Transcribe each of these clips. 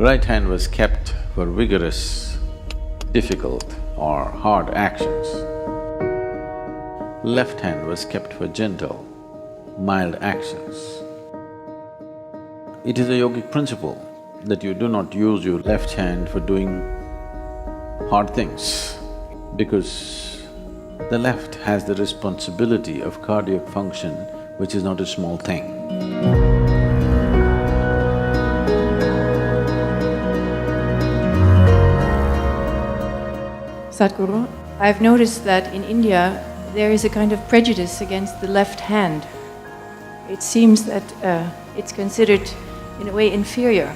Right hand was kept for vigorous, difficult or hard actions. Left hand was kept for gentle, mild actions. It is a yogic principle that you do not use your left hand for doing hard things, because the left has the responsibility of cardiac function, which is not a small thing. Sadhguru, I've noticed that in India there is a kind of prejudice against the left hand. It seems that it's considered in a way inferior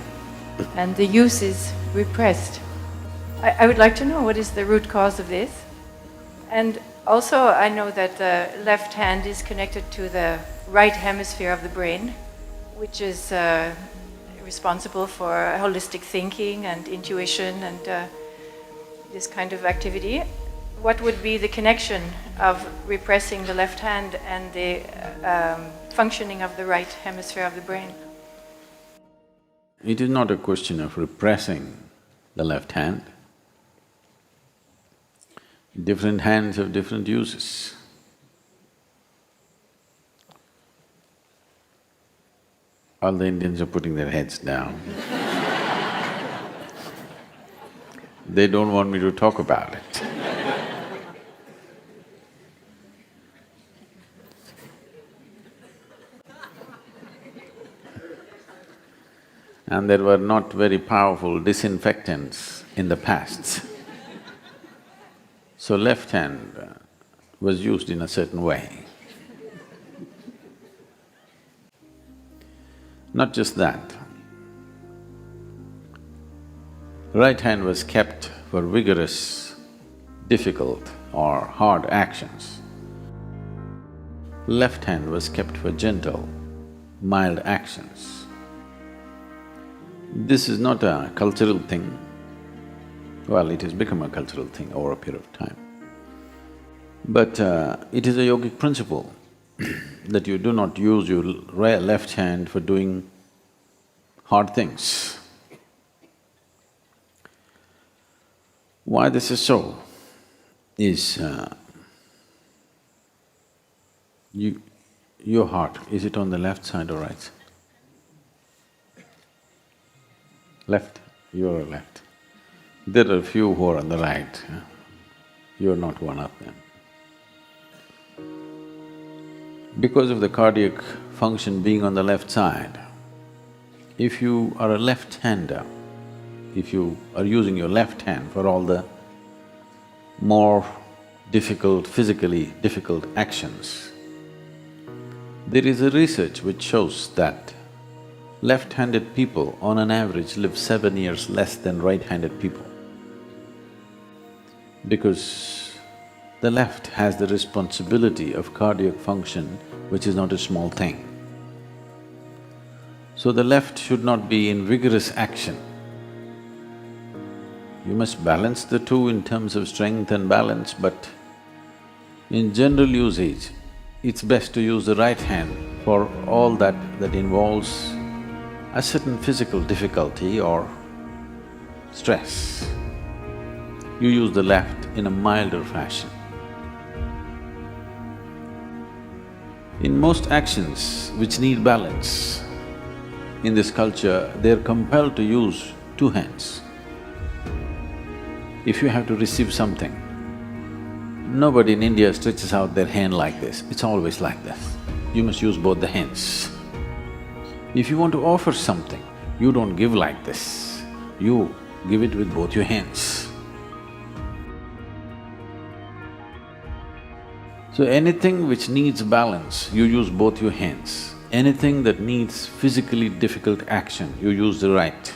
and the use is repressed. I would like to know what is the root cause of this. And also I know that the left hand is connected to the right hemisphere of the brain, which is responsible for holistic thinking and intuition and this kind of activity. What would be the connection of repressing the left hand and the functioning of the right hemisphere of the brain? It is not a question of repressing the left hand. Different hands have different uses. All the Indians are putting their heads down. They don't want me to talk about it. And there were not very powerful disinfectants in the past. So left hand was used in a certain way. Not just that, right hand was kept for vigorous, difficult or hard actions. Left hand was kept for gentle, mild actions. This is not a cultural thing. Well, it has become a cultural thing over a period of time. But it is a yogic principle that you do not use your left hand for doing hard things. Why this is so is your heart, is it on the left side or right? Left, you're left. There are a few who are on the right, you're not one of them. Because of the cardiac function being on the left side, if you are a left-hander, if you are using your left hand for all the more difficult, physically difficult actions, there is a research which shows that left-handed people on an average live 7 years less than right-handed people, because the left has the responsibility of cardiac function, which is not a small thing. So the left should not be in vigorous action. You must balance the two in terms of strength and balance, but in general usage, it's best to use the right hand for all that involves a certain physical difficulty or stress. You use the left in a milder fashion. In most actions which need balance, in this culture, they're compelled to use two hands. If you have to receive something, nobody in India stretches out their hand like this, it's always like this. You must use both the hands. If you want to offer something, you don't give like this, you give it with both your hands. So anything which needs balance, you use both your hands. Anything that needs physically difficult action, you use the right.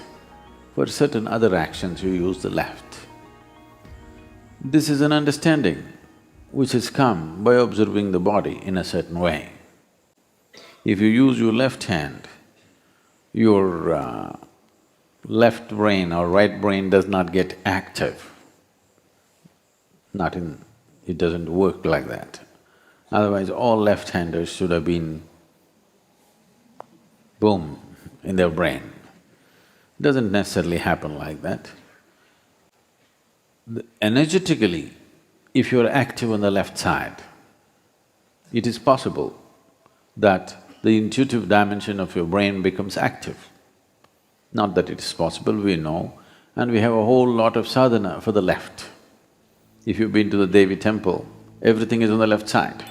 For certain other actions, you use the left. This is an understanding which has come by observing the body in a certain way. If you use your left hand, your left brain or right brain does not get active. It doesn't work like that. Otherwise, all left-handers should have been boom in their brain. Doesn't necessarily happen like that. Energetically, if you're active on the left side, it is possible that the intuitive dimension of your brain becomes active. Not that it is possible, we know, and we have a whole lot of sadhana for the left. If you've been to the Devi temple, everything is on the left side.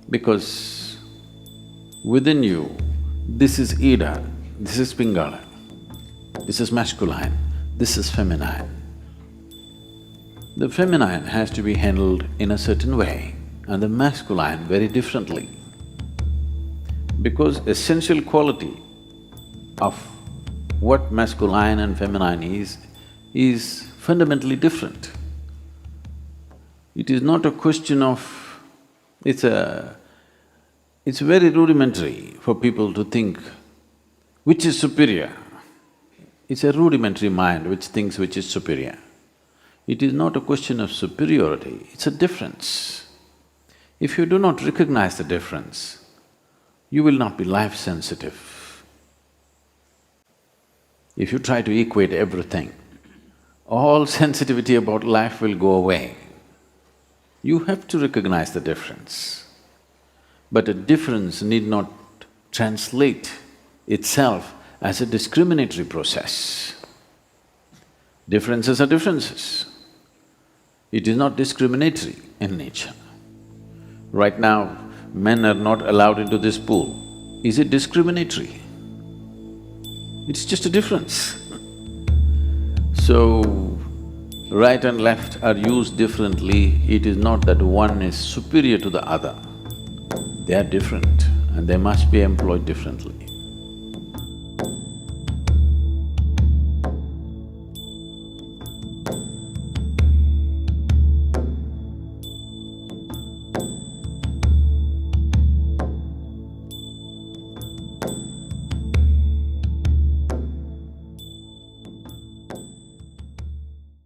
Because within you, this is Ida, this is Pingala, this is masculine, this is feminine. The feminine has to be handled in a certain way and the masculine very differently. Because essential quality of what masculine and feminine is fundamentally different. It is not a question of… it's very rudimentary for people to think which is superior. It's a rudimentary mind which thinks which is superior. It is not a question of superiority, it's a difference. If you do not recognize the difference, you will not be life-sensitive. If you try to equate everything, all sensitivity about life will go away. You have to recognize the difference. But a difference need not translate itself as a discriminatory process. Differences are differences. It is not discriminatory in nature. Right now, men are not allowed into this pool. Is it discriminatory? It's just a difference. So, right and left are used differently, it is not that one is superior to the other. They are different and they must be employed differently.